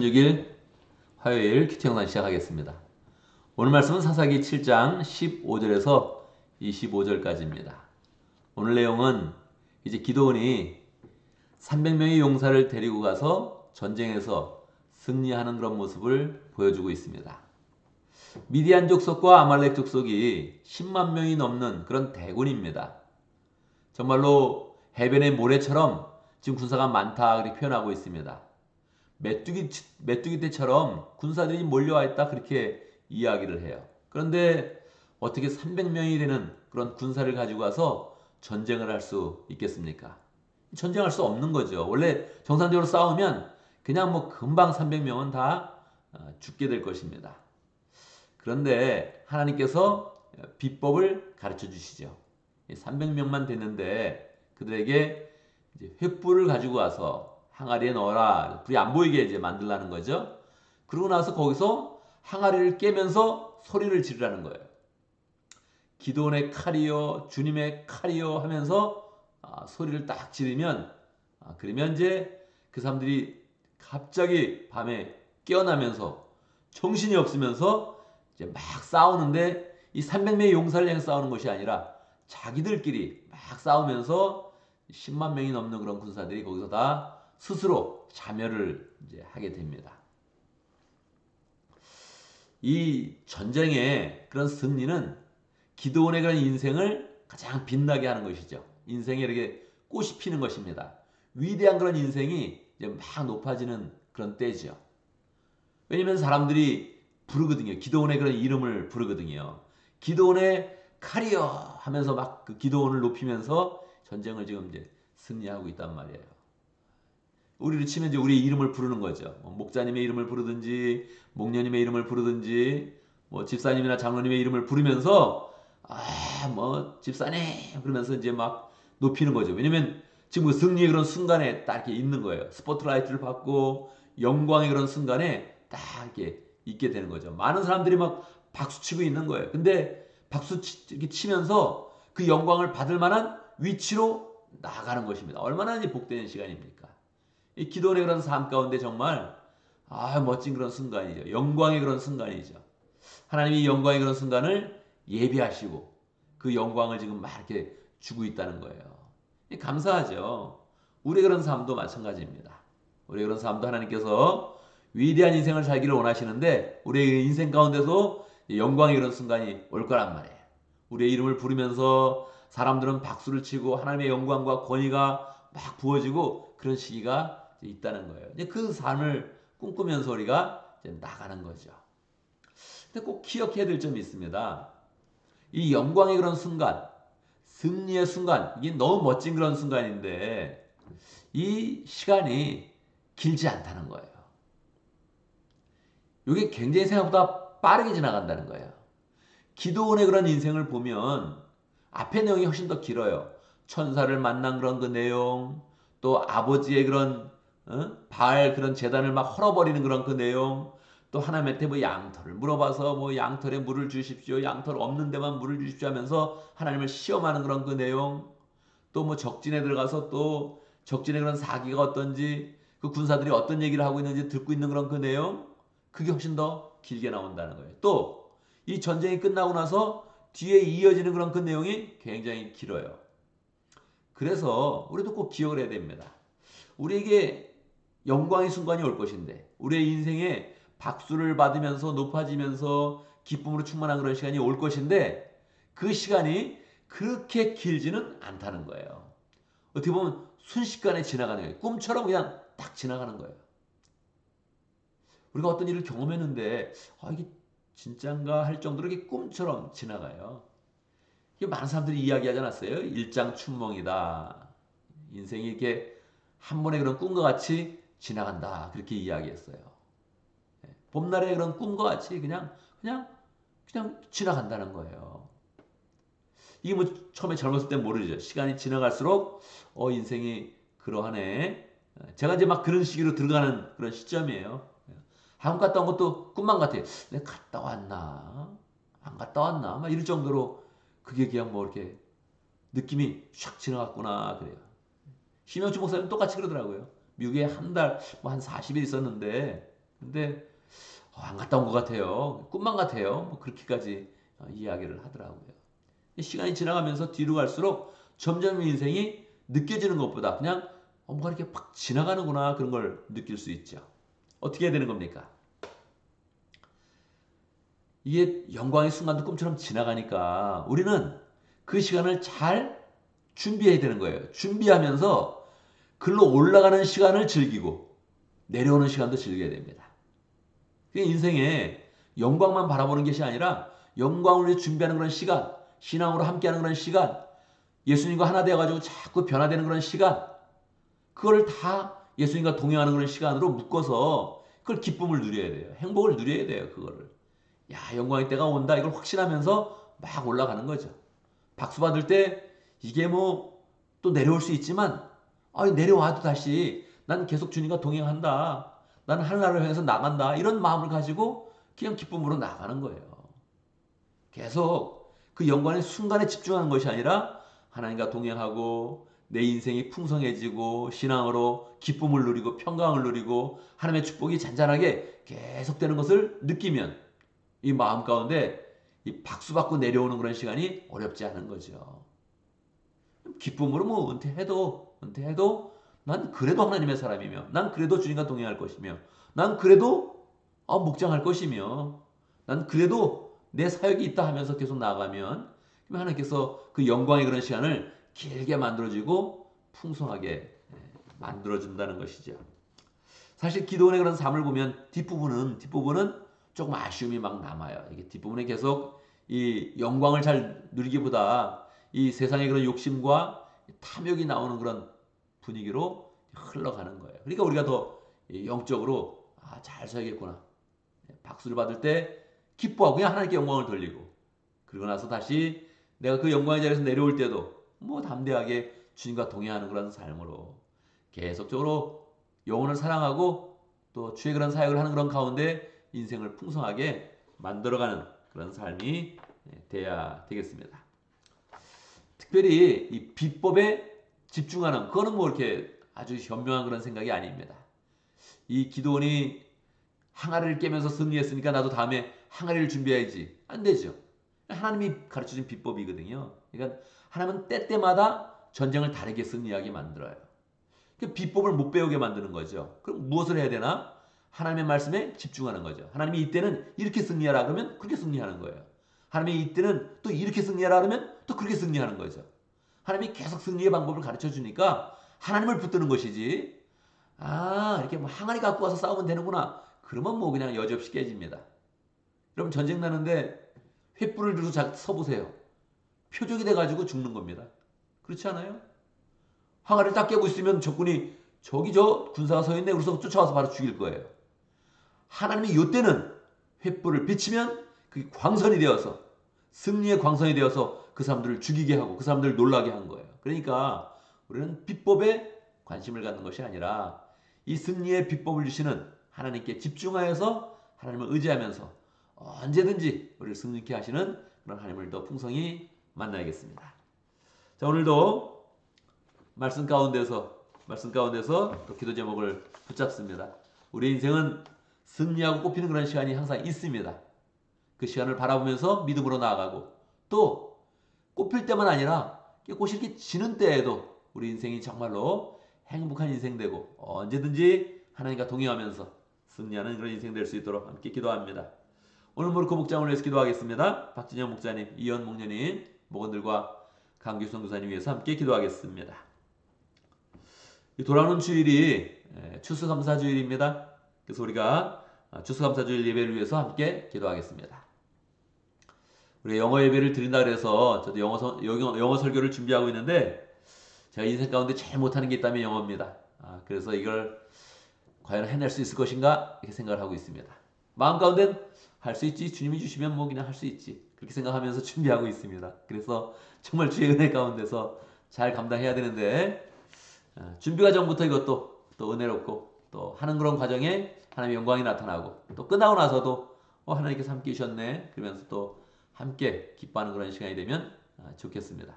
6일 화요일 큐티 영상 시작하겠습니다. 오늘 말씀은 사사기 7장 15절에서 25절까지입니다. 오늘 내용은 이제 기드온이 300명의 용사를 데리고 가서 전쟁에서 승리하는 그런 모습을 보여주고 있습니다. 미디안 족속과 아말렉 족속이 10만 명이 넘는 그런 대군입니다. 정말로 해변의 모래처럼 지금 군사가 많다 그렇게 표현하고 있습니다. 메뚜기 떼처럼 군사들이 몰려와 있다 그렇게 이야기를 해요. 그런데 어떻게 300명이 되는 그런 군사를 가지고 와서 전쟁을 할 수 있겠습니까? 전쟁할 수 없는 거죠. 원래 정상적으로 싸우면 그냥 뭐 금방 300명은 다 죽게 될 것입니다. 그런데 하나님께서 비법을 가르쳐 주시죠. 300명만 됐는데 그들에게 이제 횃불을 가지고 와서 항아리에 넣어라. 불이 안 보이게 이제 만들라는 거죠. 그러고 나서 거기서 항아리를 깨면서 소리를 지르라는 거예요. 기도원의 칼이요, 주님의 칼이요 하면서 소리를 딱 지르면 그러면 이제 그 사람들이 갑자기 밤에 깨어나면서 정신이 없으면서 이제 막 싸우는데 이 300명의 용사를 향해 싸우는 것이 아니라 자기들끼리 막 싸우면서 10만 명이 넘는 그런 군사들이 거기서 다 스스로 자멸을 이제 하게 됩니다. 이 전쟁의 그런 승리는 기드온의 그런 인생을 가장 빛나게 하는 것이죠. 인생에 이렇게 꽃이 피는 것입니다. 위대한 그런 인생이 이제 막 높아지는 그런 때죠. 왜냐면 사람들이 부르거든요. 기드온의 그런 이름을 부르거든요. 기드온의 칼이여 하면서 막 그 기드온을 높이면서 전쟁을 지금 이제 승리하고 있단 말이에요. 우리를 치면 이제 우리의 이름을 부르는 거죠. 목자님의 이름을 부르든지, 목녀님의 이름을 부르든지, 뭐 집사님이나 장로님의 이름을 부르면서 뭐 집사님 그러면서 이제 막 높이는 거죠. 왜냐면 지금 그 승리의 그런 순간에 딱 이렇게 있는 거예요. 스포트라이트를 받고 영광의 그런 순간에 딱 이렇게 있게 되는 거죠. 많은 사람들이 막 박수 치고 있는 거예요. 근데 박수 이렇게 치면서 그 영광을 받을 만한 위치로 나아가는 것입니다. 얼마나 이제 복되는 시간입니까? 이 기도의 그런 삶 가운데 정말 멋진 그런 순간이죠. 영광의 그런 순간이죠. 하나님이 영광의 그런 순간을 예비하시고 그 영광을 지금 막 이렇게 주고 있다는 거예요. 감사하죠. 우리의 그런 삶도 마찬가지입니다. 우리의 그런 삶도 하나님께서 위대한 인생을 살기를 원하시는데 우리의 인생 가운데서 영광의 그런 순간이 올 거란 말이에요. 우리의 이름을 부르면서 사람들은 박수를 치고 하나님의 영광과 권위가 막 부어지고 그런 시기가 있다는 거예요. 이제 그 삶을 꿈꾸면서 우리가 이제 나가는 거죠. 근데 꼭 기억해야 될 점이 있습니다. 이 영광의 그런 순간, 승리의 순간, 이게 너무 멋진 그런 순간인데 이 시간이 길지 않다는 거예요. 이게 굉장히 생각보다 빠르게 지나간다는 거예요. 기도원의 그런 인생을 보면 앞의 내용이 훨씬 더 길어요. 천사를 만난 그런 그 내용, 또 아버지의 그런 바알 그런 재단을 막 헐어버리는 그런 그 내용, 또 하나님한테 뭐 양털을 물어봐서 뭐 양털에 물을 주십시오, 양털 없는 데만 물을 주십시오 하면서 하나님을 시험하는 그런 그 내용, 또 뭐 적진에 들어가서 또 적진의 그런 사기가 어떤지, 그 군사들이 어떤 얘기를 하고 있는지 듣고 있는 그런 그 내용, 그게 훨씬 더 길게 나온다는 거예요. 또 이 전쟁이 끝나고 나서 뒤에 이어지는 그런 그 내용이 굉장히 길어요. 그래서 우리도 꼭 기억을 해야 됩니다. 우리에게 영광의 순간이 올 것인데 우리의 인생에 박수를 받으면서 높아지면서 기쁨으로 충만한 그런 시간이 올 것인데 그 시간이 그렇게 길지는 않다는 거예요. 어떻게 보면 순식간에 지나가는 거예요. 꿈처럼 그냥 딱 지나가는 거예요. 우리가 어떤 일을 경험했는데 이게 진짠가 할 정도로 이게 꿈처럼 지나가요. 이게 많은 사람들이 이야기하지 않았어요? 일장춘몽이다. 인생이 이렇게 한 번의 그런 꿈과 같이 지나간다. 그렇게 이야기했어요. 봄날의 그런 꿈과 같이 그냥 지나간다는 거예요. 이게 뭐 처음에 젊었을 때 모르죠. 시간이 지나갈수록 인생이 그러하네. 제가 이제 막 그런 시기로 들어가는 그런 시점이에요. 한국 갔다 온 것도 꿈만 같아요. 내가 갔다 왔나? 안 갔다 왔나? 막 이럴 정도로 그게 그냥 뭐 이렇게 느낌이 샥 지나갔구나 그래요. 심영주 목사님 똑같이 그러더라고요. 미국에 한 달, 뭐 한 40일 있었는데 근데 안 갔다 온 것 같아요. 꿈만 같아요. 뭐 그렇게까지 이야기를 하더라고요. 시간이 지나가면서 뒤로 갈수록 점점 인생이 느껴지는 것보다 그냥 뭔가 이렇게 팍 지나가는구나 그런 걸 느낄 수 있죠. 어떻게 해야 되는 겁니까? 이게 영광의 순간도 꿈처럼 지나가니까 우리는 그 시간을 잘 준비해야 되는 거예요. 준비하면서 글로 올라가는 시간을 즐기고 내려오는 시간도 즐겨야 됩니다. 그게 인생에 영광만 바라보는 것이 아니라 영광을 위해 준비하는 그런 시간, 신앙으로 함께하는 그런 시간, 예수님과 하나 되어가지고 자꾸 변화되는 그런 시간, 그걸 다 예수님과 동행하는 그런 시간으로 묶어서 그걸 기쁨을 누려야 돼요. 행복을 누려야 돼요. 그거를. 야, 영광의 때가 온다. 이걸 확신하면서 막 올라가는 거죠. 박수 받을 때 이게 뭐 또 내려올 수 있지만 내려와도 다시 난 계속 주님과 동행한다. 난 하늘나라를 향해서 나간다. 이런 마음을 가지고 그냥 기쁨으로 나가는 거예요. 계속 그 영광의 순간에 집중하는 것이 아니라 하나님과 동행하고 내 인생이 풍성해지고 신앙으로 기쁨을 누리고 평강을 누리고 하나님의 축복이 잔잔하게 계속되는 것을 느끼면 이 마음 가운데 이 박수받고 내려오는 그런 시간이 어렵지 않은 거죠. 기쁨으로 뭐 은퇴해도 난 그래도 하나님의 사람이며 난 그래도 주님과 동행할 것이며 난 그래도 묵장할 것이며 난 그래도 내 사역이 있다 하면서 계속 나가면 하나님께서 그 영광의 그런 시간을 길게 만들어주고 풍성하게 만들어준다는 것이죠. 사실 기도원의 그런 삶을 보면 뒷부분은 조금 아쉬움이 막 남아요. 이게 뒷부분에 계속 이 영광을 잘 누리기보다 이 세상의 그런 욕심과 탐욕이 나오는 그런 분위기로 흘러가는 거예요. 그러니까 우리가 더 영적으로 잘 살겠구나. 박수를 받을 때 기뻐하고 그냥 하나님께 영광을 돌리고 그러고 나서 다시 내가 그 영광의 자리에서 내려올 때도 뭐 담대하게 주님과 동행하는 그런 삶으로 계속적으로 영혼을 사랑하고 또 주의 그런 사역을 하는 그런 가운데 인생을 풍성하게 만들어가는 그런 삶이 돼야 되겠습니다. 특별히 이 비법에 집중하는 그거는 뭐 이렇게 아주 현명한 그런 생각이 아닙니다. 이 기도원이 항아리를 깨면서 승리했으니까 나도 다음에 항아리를 준비해야지. 안 되죠. 하나님이 가르쳐준 비법이거든요. 그러니까 하나님은 때때마다 전쟁을 다르게 승리하게 만들어요. 그 비법을 못 배우게 만드는 거죠. 그럼 무엇을 해야 되나? 하나님의 말씀에 집중하는 거죠. 하나님이 이때는 이렇게 승리하라 그러면 그렇게 승리하는 거예요. 하나님이 이때는 또 이렇게 승리하라 그러면 또 그렇게 승리하는 거죠. 하나님이 계속 승리의 방법을 가르쳐 주니까 하나님을 붙드는 것이지. 이렇게 뭐 항아리 갖고 와서 싸우면 되는구나. 그러면 뭐 그냥 여지없이 깨집니다. 여러분 전쟁 나는데 횃불을 들고 서보세요. 표적이 돼가지고 죽는 겁니다. 그렇지 않아요? 항아리를 딱 깨고 있으면 적군이 저기 저 군사가 서 있네. 그래서 쫓아와서 바로 죽일 거예요. 하나님이 이때는 횃불을 비치면 그게 광선이 되어서 승리의 광선이 되어서 그 사람들을 죽이게 하고 그 사람들을 놀라게 한 거예요. 그러니까 우리는 비법에 관심을 갖는 것이 아니라 이 승리의 비법을 주시는 하나님께 집중하여서 하나님을 의지하면서 언제든지 우리를 승리케 하시는 그런 하나님을 더 풍성히 만나야겠습니다. 자, 오늘도 말씀 가운데서 또 기도 제목을 붙잡습니다. 우리 인생은 승리하고 꼽히는 그런 시간이 항상 있습니다. 그 시간을 바라보면서 믿음으로 나아가고 또 꼽힐 때만 아니라 꽃이 이렇게 지는 때에도 우리 인생이 정말로 행복한 인생 되고 언제든지 하나님과 동행하면서 승리하는 그런 인생 될 수 있도록 함께 기도합니다. 오늘 모르코 목장을 위해서 기도하겠습니다. 박진영 목사님, 이현 목녀님, 목원들과 강규성 교사님 위해서 함께 기도하겠습니다. 돌아오는 주일이 추수감사주일입니다. 그래서 우리가 추수감사주일 예배를 위해서 함께 기도하겠습니다. 우리 영어 예배를 드린다 그래서 저도 영어 설교를 준비하고 있는데 제가 인생 가운데 제일 못하는 게 있다면 영어입니다. 그래서 이걸 과연 해낼 수 있을 것인가 이렇게 생각을 하고 있습니다. 마음 가운데는 할 수 있지, 주님이 주시면 뭐 그냥 할 수 있지 그렇게 생각하면서 준비하고 있습니다. 그래서 정말 주의 은혜 가운데서 잘 감당해야 되는데 준비 과정부터 이것도 또 은혜롭고 또 하는 그런 과정에 하나님의 영광이 나타나고 또 끝나고 나서도 하나님께서 함께 계셨네 그러면서 또 함께 기뻐하는 그런 시간이 되면 좋겠습니다.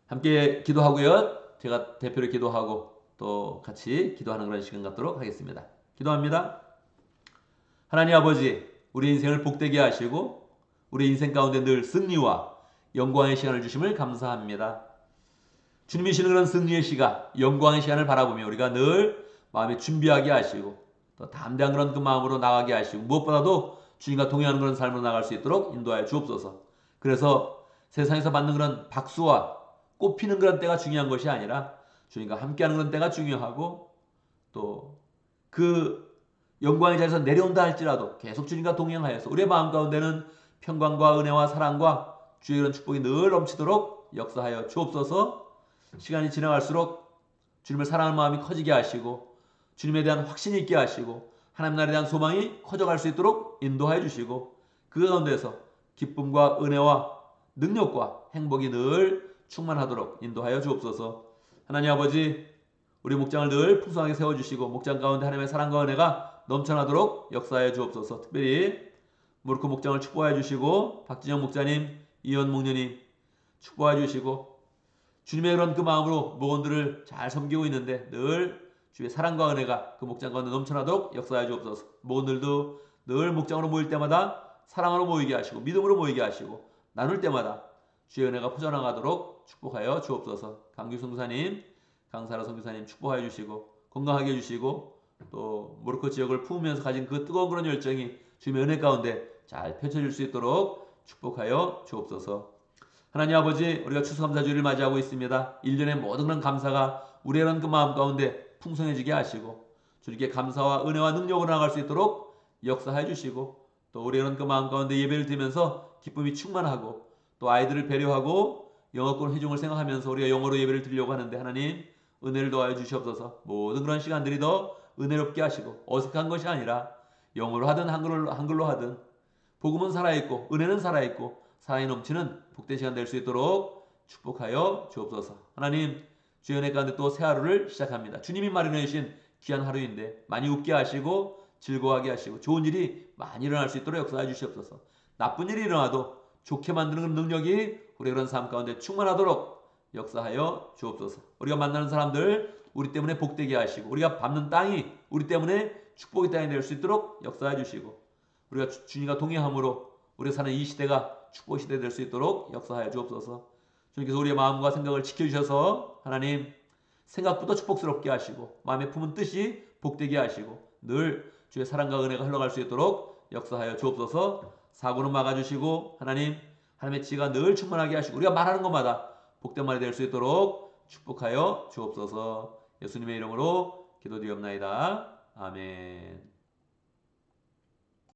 함께 기도하고요. 제가 대표로 기도하고 또 같이 기도하는 그런 시간 갖도록 하겠습니다. 기도합니다. 하나님 아버지, 우리 인생을 복되게 하시고 우리 인생 가운데 늘 승리와 영광의 시간을 주심을 감사합니다. 주님이 주시는 그런 승리의 시간, 영광의 시간을 바라보며 우리가 늘 마음에 준비하게 하시고 또 담대한 그런 그 마음으로 나가게 하시고 무엇보다도 주님과 동행하는 그런 삶으로 나갈 수 있도록 인도하여 주옵소서. 그래서 세상에서 받는 그런 박수와 꽃피는 그런 때가 중요한 것이 아니라 주님과 함께하는 그런 때가 중요하고 또 그 영광의 자리에서 내려온다 할지라도 계속 주님과 동행하여서 우리의 마음 가운데는 평강과 은혜와 사랑과 주의 그런 축복이 늘 넘치도록 역사하여 주옵소서. 시간이 지나갈수록 주님을 사랑하는 마음이 커지게 하시고 주님에 대한 확신이 있게 하시고 하나님 나라에 대한 소망이 커져갈 수 있도록 인도하여 주시고 그 가운데서 기쁨과 은혜와 능력과 행복이 늘 충만하도록 인도하여 주옵소서. 하나님 아버지, 우리 목장을 늘 풍성하게 세워주시고 목장 가운데 하나님의 사랑과 은혜가 넘쳐나도록 역사하여 주옵소서. 특별히 무르크 목장을 축복하여 주시고 박진영 목자님, 이현 목녀님 축복하여 주시고 주님의 그런 그 마음으로 목원들을 잘 섬기고 있는데 늘 주의 사랑과 은혜가 그 목장 가운데 넘쳐나도록 역사하여 주옵소서. 목원들도 늘 목장으로 모일 때마다 사랑으로 모이게 하시고 믿음으로 모이게 하시고 나눌 때마다 주의 은혜가 퍼져나가도록 축복하여 주옵소서. 강규 선교사님, 강사라 선교사님 축복하여 주시고 건강하게 해주시고 또 모로코 지역을 품으면서 가진 그 뜨거운 그런 열정이 주님의 은혜 가운데 잘 펼쳐질 수 있도록 축복하여 주옵소서. 하나님 아버지, 우리가 추수감사주일을 맞이하고 있습니다. 1년의 모든 그런 감사가 우리의 그런 그 마음 가운데 풍성해지게 하시고 주님께 감사와 은혜와 능력으로 나갈 수 있도록 역사해 주시고 또 우리의 그런 그 마음 가운데 예배를 드리면서 기쁨이 충만하고 또 아이들을 배려하고 영어권 회중을 생각하면서 우리가 영어로 예배를 드리려고 하는데 하나님 은혜를 더하여 주시옵소서. 모든 그런 시간들이 더 은혜롭게 하시고 어색한 것이 아니라 영어로 하든 한글로 하든 복음은 살아있고 은혜는 살아있고 사랑이 넘치는 복된 시간 될 수 있도록 축복하여 주옵소서. 하나님, 주의 은혜 가운데 또 새 하루를 시작합니다. 주님이 마련해 주신 귀한 하루인데 많이 웃게 하시고 즐거워하게 하시고 좋은 일이 많이 일어날 수 있도록 역사해 주시옵소서. 나쁜 일이 일어나도 좋게 만드는 그런 능력이 우리의 그런 삶 가운데 충만하도록 역사하여 주옵소서. 우리가 만나는 사람들 우리 때문에 복되게 하시고 우리가 밟는 땅이 우리 때문에 축복의 땅이 될 수 있도록 역사해 주시고 우리가 주님과 동행함으로 우리가 사는 이 시대가 축복 시대 될 수 있도록 역사하여 주옵소서. 주님께서 우리의 마음과 생각을 지켜주셔서 하나님 생각부터 축복스럽게 하시고 마음에 품은 뜻이 복되게 하시고 늘 주의 사랑과 은혜가 흘러갈 수 있도록 역사하여 주옵소서. 사고는 막아주시고 하나님의 지혜가 늘 충만하게 하시고 우리가 말하는 것마다 복된 말이 될 수 있도록 축복하여 주옵소서. 예수님의 이름으로 기도드리옵나이다. 아멘.